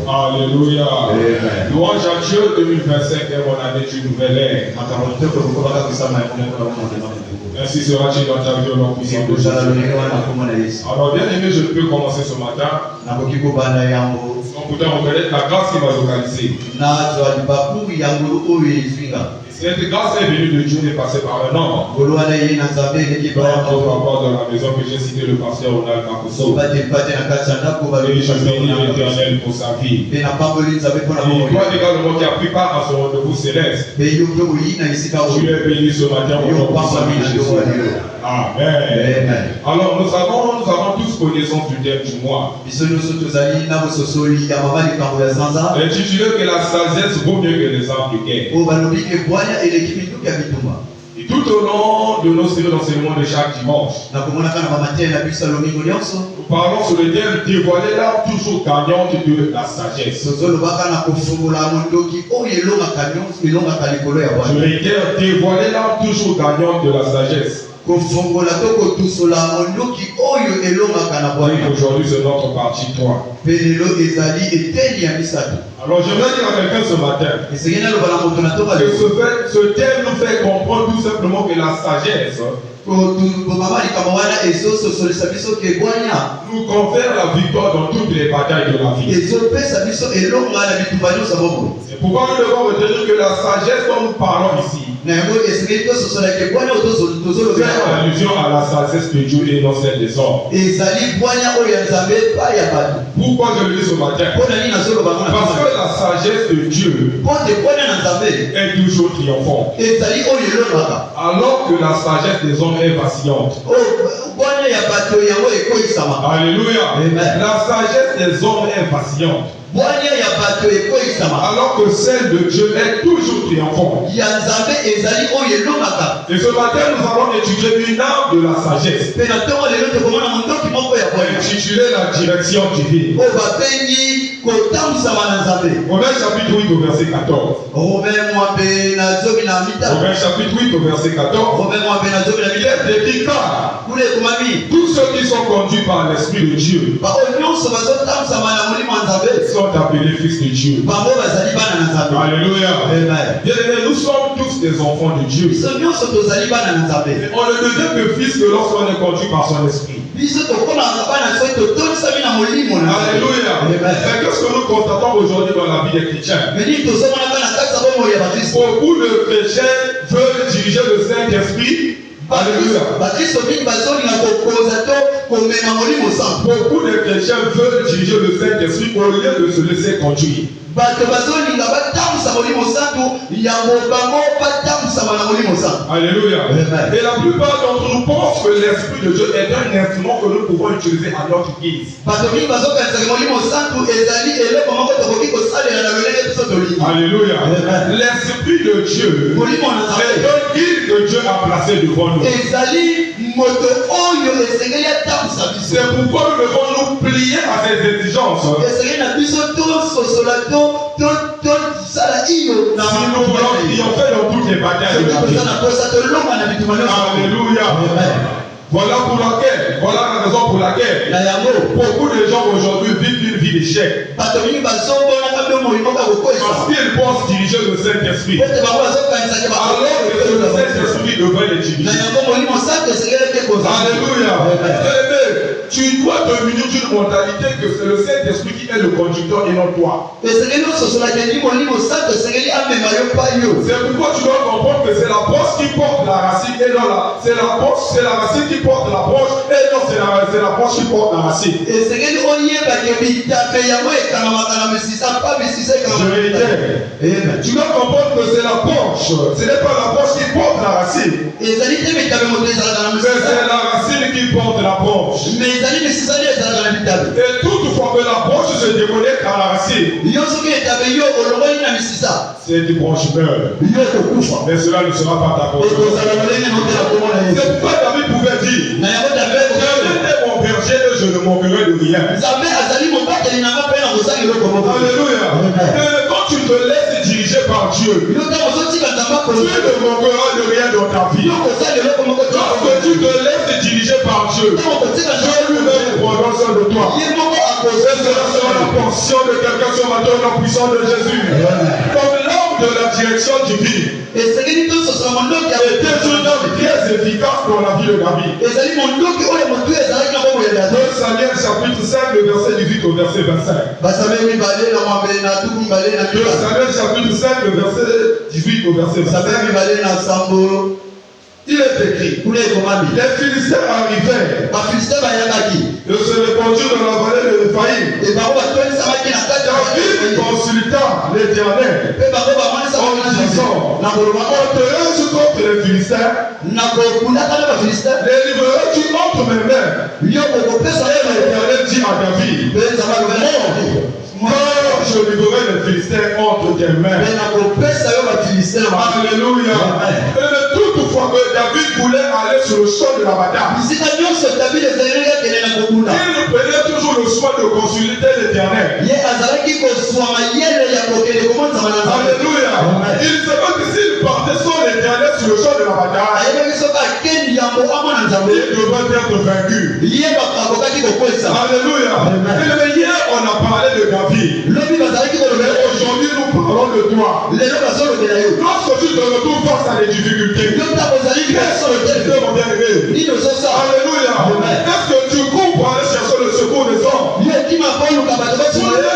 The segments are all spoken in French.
Alléluia. Louange à Dieu, 2025 est mon année du nouvel ère. Ainsi sera-t-il dans ta vie au nom puissant de Jésus. Alors bien aimé, je peux commencer ce matin. Donc pourtant on connaît la grâce qui m'a localisé. Cette grâce est venue de Dieu et passée par un homme. Donc on va voir dans la maison que j'ai cité le pasteur Ronald Makoso. Et je bénis l'Éternel pour sa vie. Et toi également qui a pris part à son rendez-vous céleste. Tu es béni ce matin au nom de Jésus. Amen. Alors nous avons tous connaissance du thème du mois. Intitulé que la sagesse vaut mieux que les armes de guerre. Et tout au long de nos séries d'enseignement de chaque dimanche, nous parlons sur le thème dévoiler l'arme toujours gagnante de la sagesse. Je réitère, dévoiler l'arme toujours gagnante de la sagesse. Aujourd'hui c'est notre partie 3. Alors j'aimerais dire à quelqu'un ce matin que ce thème nous fait comprendre tout simplement que la sagesse nous confère la victoire dans toutes les batailles de la vie. C'est pourquoi nous devons retenir que la sagesse dont nous parlons ici fait allusion à la sagesse de Dieu et non celle des hommes. Pourquoi je le dis ce matin? Parce que la sagesse de Dieu est toujours triomphante, alors que la sagesse des hommes est vacillante. Alléluia. La sagesse des hommes est vacillante, alors que celle de Dieu est toujours triomphante. Et ce matin, nous allons étudier une arme de la sagesse, intitulée la direction divine. Romains chapitre 8 au verset 14. Romains chapitre 8 au verset 14. Il est écrit car tous ceux qui sont conduits par l'Esprit de Dieu sont appelés fils de Dieu. Alléluia. Bien aimés, nous sommes tous des enfants de Dieu. On ne devient que fils que lorsqu'on est conduit par son esprit. Alléluia. Mais qu'est-ce que nous constatons aujourd'hui dans la vie des chrétiens? Beaucoup de chrétiens veulent diriger le Saint-Esprit. Alléluia. Beaucoup de chrétiens veulent diriger le Saint-Esprit au lieu de se laisser conduire. Alléluia. Et la plupart d'entre nous pensent que l'Esprit de Dieu est un instrument que nous pouvons utiliser à notre guise. Alléluia. L'Esprit de Dieu est un guide que Dieu a placé devant nous. C'est pourquoi nous devons nous plier à ses exigences. Si nous voulons triompher dans toutes les batailles de la vie. Alléluia. Voilà la raison pour laquelle beaucoup de gens aujourd'hui vivent une vie d'échec. Parce qu'ils pensent diriger le Saint-Esprit, alors que le Saint-Esprit devrait les diriger. Alléluia. Tu dois devenir d'une mentalité que c'est le Saint-Esprit qui est le conducteur et non toi. C'est pourquoi tu dois comprendre que c'est la branche qui porte la racine et non c'est la racine qui porte la branche et non c'est la branche qui porte la racine. Tu dois comprendre que c'est la branche, ce n'est pas la branche qui porte la racine. C'est la racine qui porte la branche. Et toutefois que la branche se déconnecte à la racine, cette branche meurt. Mais cela ne sera pas ta portion. C'est pourquoi David pouvait dire: Dieu était mon berger et je ne manquerai de rien. Alléluia. Et quand tu te laisses diriger par Dieu, tu ne manqueras de rien dans ta vie. Lorsque tu te laisses diriger par Dieu, Dieu lui-même prendra soin de toi. Et cela sera la portion de quelqu'un sur la terre en puissance de Jésus. Comme l'homme de la direction divine. Et c'est une pièce efficace pour la vie de David. 2 Samuel chapitre 5, le verset 18 au verset 25. 2 Samuel chapitre 5, le verset 18 au verset 25. Il est écrit, les Philistins arrivèrent et se répandirent dans la vallée de Réphaïm. David consulta l'Éternel en disant, ôterai-je contre les Philistins? Les livrerai-tu entre mes mains? Et l'Éternel dit à David, moi, je livrerai les Philistins entre tes mains. Alléluia. Et toutefois que David voulait aller sur le champ de la bataille, il prenait toujours le soin de consulter l'Éternel. Alléluia. Il savait que s'il partait sans l'Éternel sur le champ de la bataille, il devait être vaincu. Alléluia. Et hier, on a parlé de David. Mais aujourd'hui, nous parlons de toi. Lorsque tu te retrouves face à des difficultés, alléluia. Est-ce que tu cours pour aller chercher le secours des hommes? Au lieu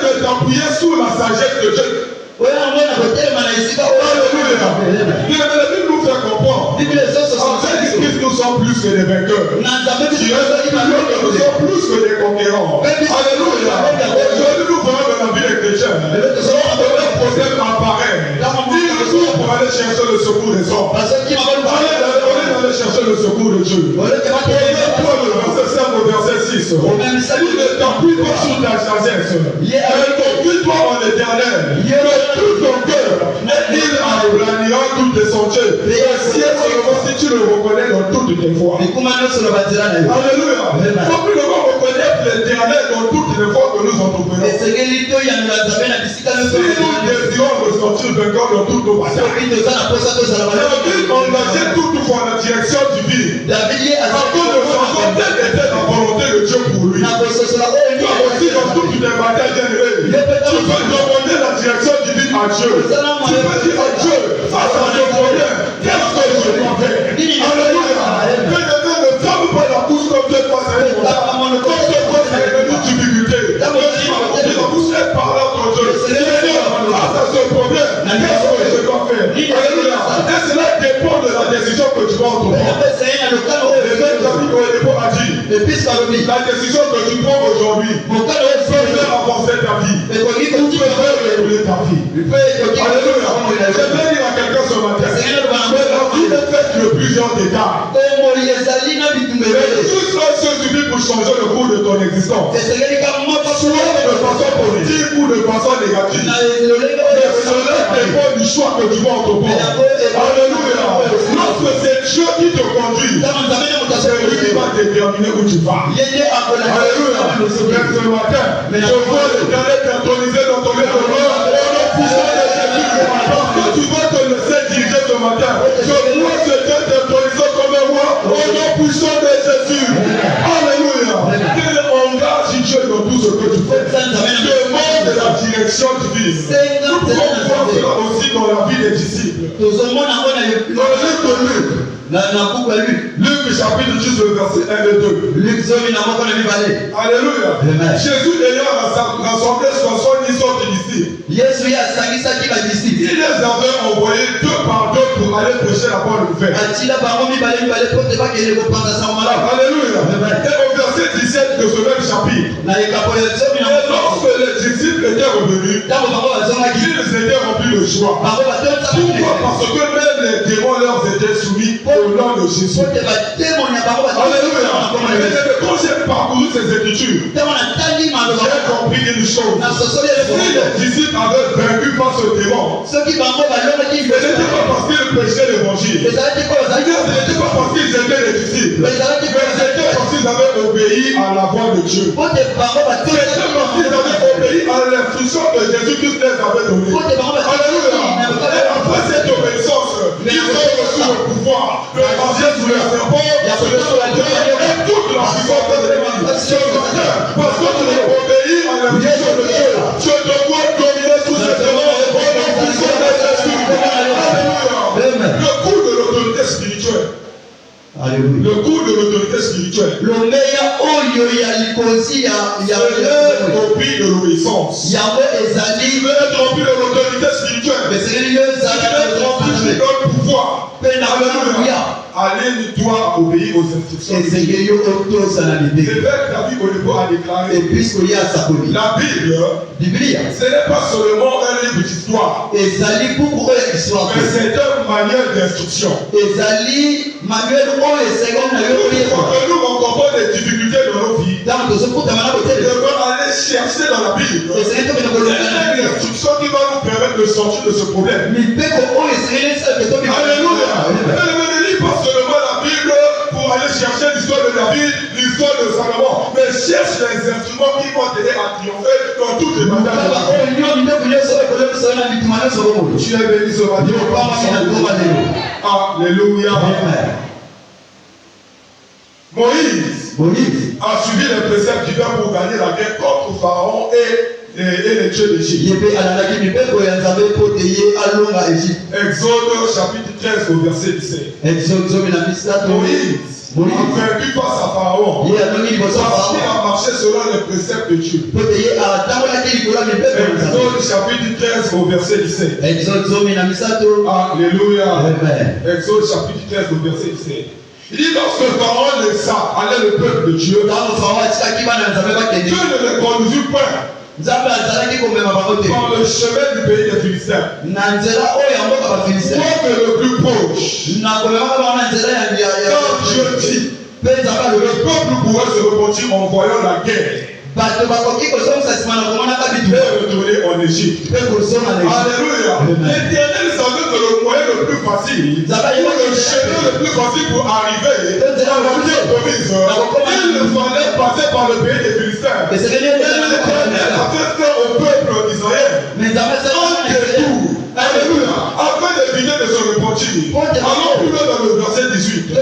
de t'appuyer sur la sagesse de Dieu. Alléluia. La Bible nous fait comprendre. En Jésus-Christ, nous sommes plus que des vainqueurs. Dieu nous sommes plus que des conquérants. Alléluia. Aujourd'hui, nous parlons de la vie des chrétiens. Lorsque le problème apparaît, il court pour aller chercher le secours des hommes. On est allé chercher le secours de Dieu. Paul, le verset 5 au verset 6. Il ne t'appuie pas sur ta sagesse. Mais confie-toi en l'Éternel. De tout ton cœur. Et il aplanira tous tes sentiers. Si tu le reconnais dans toutes tes voies. Alléluia. Faut plus reconnaître l'Éternel dans toutes les voies que nous entreprenons. Si nous désirons ressortir vainqueurs dans toutes nos batailles, David engageait toutefois la direction divine. Afin de savoir quelle était la volonté de Dieu pour lui. Toi aussi, dans toutes tes batailles, bien-aimés, tu peux demander la direction divine à Dieu. Tu peux dire à Dieu, face à ce problème, qu'est-ce que je dois faire? Alléluia. Bien-aimés, ne ferme pas la bouche comme Dieu face à une problème. Quand tu passes à une difficulté, la bouche est par là ton Dieu. Face à ce problème, qu'est-ce que je dois faire? Alléluia. Et cela dépend de la décision que tu vas entreprendre. Et même David a dit, la décision que tu prends aujourd'hui peut faire avancer ta vie. Tu peux faire réguler ta vie. Alléluia. J'aimerais dire à quelqu'un ce matin, mais la vie est faite de plusieurs détails. Mais tout cela suffit pour changer le cours de ton existence. Soit de façon positive ou de façon négative. Mais cela dépend du choix que tu vas entreprendre. Alléluia. Lorsque c'est Dieu qui te conduit, c'est lui qui va déterminer où tu vas. Alléluia. Mais ce matin, je vois l'Éternel t'autoriser dans ton étonnement. Parce que tu vas te laisser diriger ce matin. Je vois ce Dieu t'autoriser comme moi au nom puissant de Jésus. Alléluia. Engage Dieu dans tout ce que tu fais. Demande la direction divine. Nous pouvons voir cela aussi dans la vie des disciples. Dans le livre de Luc. Luc chapitre 10, le verset 1 et 2. Alléluia. Jésus ayant rassemblé 70 autres disciples, il les avait envoyés deux par deux pour aller prêcher la bonne nouvelle. Alléluia. Et au verset 17 de ce même chapitre, et lorsque les disciples étaient revenus, ils étaient remplis de joie. Pourquoi? Parce que même les démons leur étaient soumis au nom de Jésus. Alléluia. Et quand j'ai parcouru ces écritures, j'ai compris une chose. Si les disciples avaient vaincu par ce démon, ce n'était pas parce qu'ils prêchaient l'évangile. Ce n'était pas parce qu'ils étaient les disciples. Mais c'était parce qu'ils avaient obéi à la voix de Dieu. C'était parce qu'ils avaient obéi à l'instruction que Jésus-Christ les avait donnée. Alléluia. Et après cette obéissance, ils ont reçu le pouvoir de marcher sur les serpents, sur les scorpions et toute la puissance de l'ennemi. Parce que tu obéis à l'instruction de Dieu, tu dois dominer tous ces serpents au nom puissant de Jésus. Alléluia. Le coup de l'autorité spirituelle. Alléluia. Le coup de l'autorité spirituelle. Le copie de l'obéissance. Tu veux être rempli de l'autorité spirituelle. Tu veux être rempli de notre pouvoir. Alléluia. Allez, toi, obéir aux instructions. L'évêque David Olebo a déclaré la Bible, ce n'est pas seulement un livre d'histoire, mais c'est une manuel d'instruction. Quand nous rencontrons des difficultés dans nos vies, nous devons aller chercher dans la Bible une instruction qui va nous permettre de sortir de ce problème. Alléluia. Pas seulement la Bible pour aller chercher l'histoire de David, l'histoire de Salomon, mais cherche les instruments qui vont t'aider à triompher dans toutes les batailles. Tu es béni ce matin. Alléluia. Moïse a suivi les préceptes divins pour gagner la guerre contre Pharaon et les dieux d'Égypte. Exode chapitre 13 au verset 17. Moïse a vaincu face à Pharaon parce qu'il a marché selon les préceptes de Dieu. Exode chapitre 13 au verset 17. Alléluia. Exode chapitre 13 au verset 17. Il dit lorsque Pharaon laissa aller le peuple de Dieu, Dieu ne les conduisit point par le chemin du pays des Philistins. Quoique le plus proche. Quand Dieu dit, le peuple pourrait se repentir en voyant la guerre. Et retourner en Égypte. Alléluia. L'Éternel savait que le moyen le plus facile, le chemin le plus facile pour arriver à la terre promise, il fallait passer par le pays des Philistins. Et l'Éternel a fait faire au peuple d'Israël un détour. Alléluia. Afin d'éviter de se repentir. Allons plus loin dans le verset 18.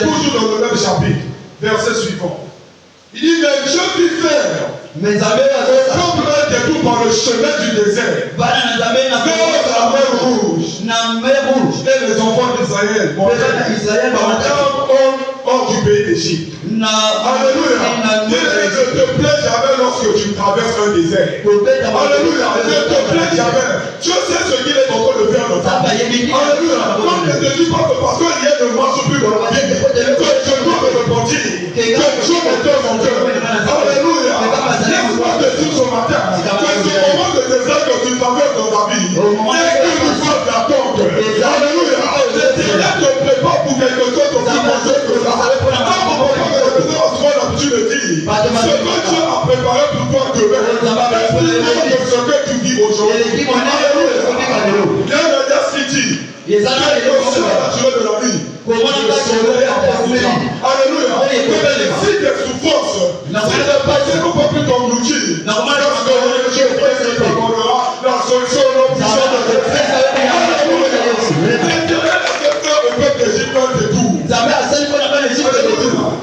Toujours dans le même chapitre. Verset suivant. Il dit, mais je puis faire comme un détour par le chemin du désert, vers la mer rouge, et les enfants d'Israël hors du pays d'Égypte. Alléluia. Ne te plaît jamais lorsque tu traverses un désert. Alléluia. Ne te plaît jamais. Dieu sait ce qu'il est en train de faire dans ta vie. Alléluia. Donc ne te dis pas que parce que rien ne marche plus dans la vie, que je dois me repentir, que Dieu me donne mon cœur. Alléluia. Laisse-moi te dire ce matin que ce moment de désert que tu traverses dans ta vie est une fois d'attente. Alléluia. L'Éternel te prépare pour quelque chose de plus grand que ça. Tu le dis, ce que Dieu a préparé pour toi demain, est plus grand que ce que tu vis aujourd'hui. Alléluia. Bien regarde ce qu'il dit. Le chemin naturel de la vie. Alléluia. Si tes souffrances, si tes passés ne peuvent plus t'engloutir, parce que Dieu t'accordera la solution au puissant de Dieu. Alléluia. L'Éternel a fait faire au peuple d'Égypte un détour.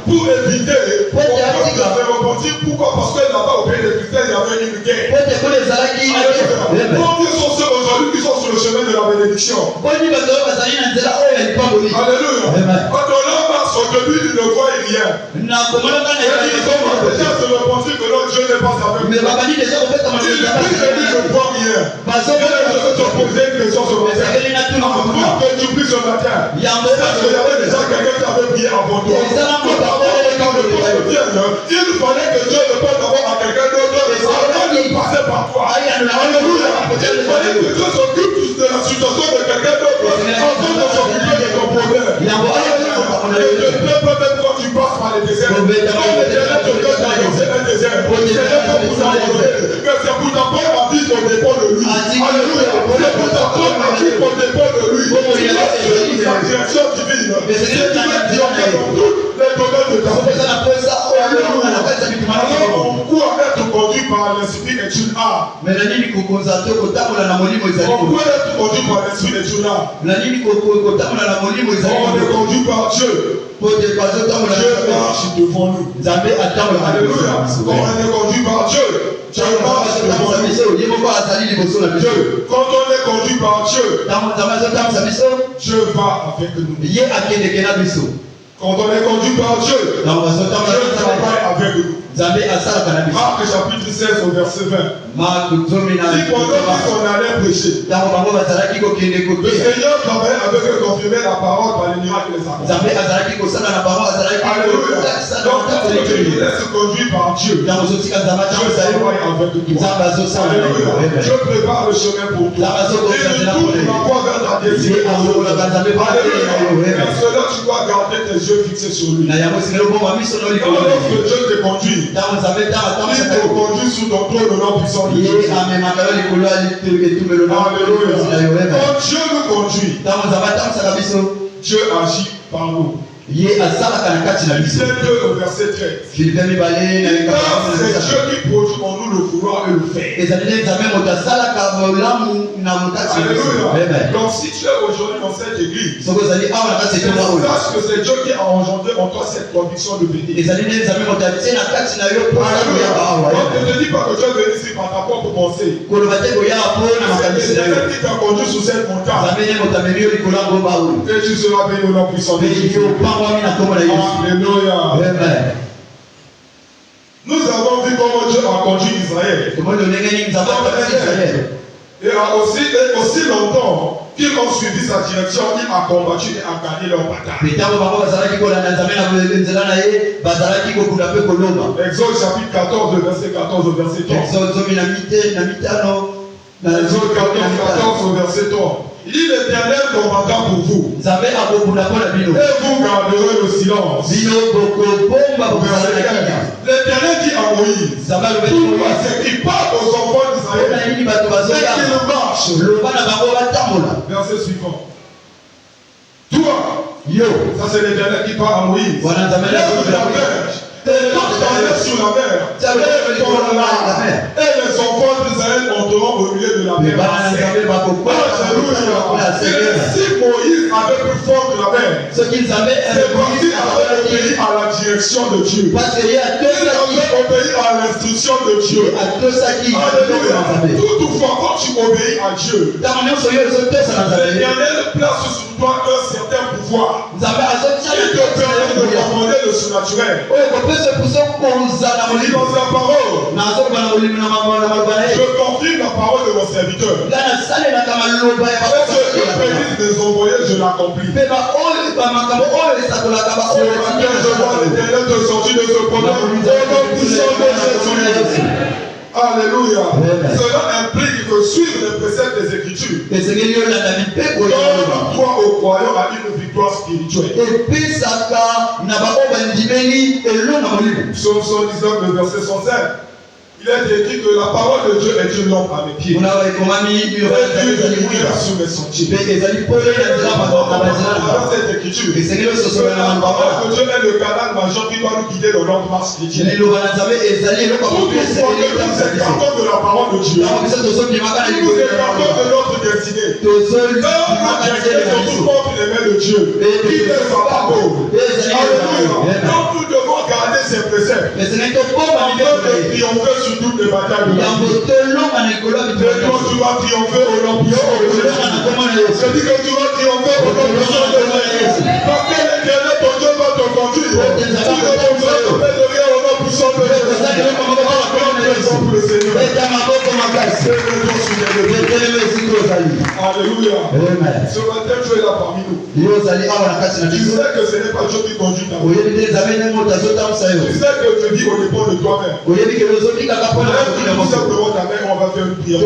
Pour éviter qu'on puisse la faire repentir. Pourquoi? Parce que là-bas au pays des Philistins, il y avait une guerre. Combien sont ceux aujourd'hui qui sont sur le chemin de la bénédiction? Alléluia. Quand on leur marche au début, ils ne voient rien. Ils ont déjà se repentir que notre Dieu n'est pas avec nous. Ils ne voient rien. Je vais te poser une question ce matin. Avant que tu pries ce matin, est-ce qu'il y avait déjà quelqu'un qui avait prié avant toi? Il fallait que Dieu ne passe d'abord à quelqu'un d'autre avant de passer par toi. Alléluia. Il fallait que Dieu s'occupe de la situation de quelqu'un d'autre avant de s'occuper de ton problème. Alléluia. Et même quand tu passes par les déserts, quand l'Éternel te donne traverser un désert, c'est pas pour t'abandonner, mais c'est pour t'apprendre à vivre au dépôt de lui. Alléluia. C'est pour t'apprendre à vivre au dépôt de lui. Tu vas suivre sa direction divine. C'est qui va triompher dans toutes les domaines de ta vie. Alors on court à être conduit par l'Esprit et tu On peut être conduit par l'esprit de Dieu là. On est conduit par Dieu. Dieu marche devant nous. Alléluia. On est conduit par Dieu. Dieu marche devant nous. Quand on est conduit par Dieu, Dieu va avec nous. Quand on est conduit par Dieu, Dieu travaille avec nous. Marc chapitre 16 au verset 20. Si pendant qu'on allait prêcher, le Seigneur travaille avec eux, confirmer la parole par les miracles et les accomplissements. Alléluia. Donc quand tu laisses conduire par Dieu, Dieu travaille avec toi. Alléluia. Dieu prépare le chemin pour toi. Il nous tourne la voie vers ta destinée. Alléluia. Parce que là, tu dois garder tes yeux fixés sur lui. Lorsque Dieu te conduit, il te conduit sous ton trône au nom puissant de Jésus. Alléluia. Quand Dieu nous conduit, Dieu agit par nous. C'est 2 au verset 13. C'est Dieu qui produit en nous le vouloir et le faire. Alléluia. Donc si tu es aujourd'hui dans cette église, sache que c'est Dieu qui a engendré en toi cette conviction de venir. Donc ne te dis pas que tu es venu ici par ta propre pensée. C'est Dieu qui t'a conduit sur cette montagne. Et tu seras béni au nom puissant de Jésus. Alléluia. Nous avons vu comment Dieu a conduit Israël. Et aussi longtemps qu'ils ont suivi sa direction, ils ont combattu et ont gagné leur bataille. Exode chapitre 14, verset 14 au verset 3. Exode 14 au verset 3. Il dit l'Éternel combattra pour vous. Et vous garderez le silence. L'Éternel dit à Moïse, pourquoi c'est qu'il parle aux enfants d'Israël et qu'il marche. Verset suivant. Toi, ça c'est l'Éternel qui parle à Moïse. Et quand tu allais sur la mer, et les enfants d'Israël monteront au milieu de la mer. Alléluia. Si Moïse avait plus fort que la mer, c'est parce qu'il avait obéi à la direction de Dieu. Il avait obéi à l'instruction de Dieu. Alléluia. Toutefois, quand tu obéis à Dieu, l'Éternel place sur toi un certain pouvoir. Il te permet de commander le surnaturel. Il dit dans sa parole, je confirme la parole de mon serviteur. Et ce que bénisse des envoyés, je l'accomplis. Ce matin, je vois l'Éternel te sortir de ce problème. Au nom puissant de Jésus. Alléluia. Cela implique que suivre les préceptes des Écritures donne toi aux croyants à une victoire spirituelle. Psaume 119, le verset 105. Il est écrit que la parole de Dieu est une lampe à mes pieds. Et une lumière sur mes sentiers. Dans cette écriture, la parole de Dieu est le canal majeur qui doit nous guider dans notre marche chrétienne. Toutefois, nous nous écartons de la parole de Dieu. Nous nous écartons de notre destinée. Notre destinée se trouve contre les mains de Dieu. Qui ne soit pas pauvre. Alléluia. Donc nous devons garder ces préceptes. Afin de triompher sur toutes les batailles de la vie. Et toi, tu vas triompher au nom puissant de Jésus. Je dis que tu vas triompher au nom puissant de Jésus. Parce que l'Éternel, ton Dieu, va te conduire. Tu ne tomberas jamais de rien au nom puissant de Jésus. Pour le Seigneur. Alléluia. Ce matin, tu es là parmi nous. Tu sais que ce n'est pas Dieu qui conduit ta vie. Tu sais que tu vis au dépend de toi-même. Lève tout simplement ta main, on va faire une prière.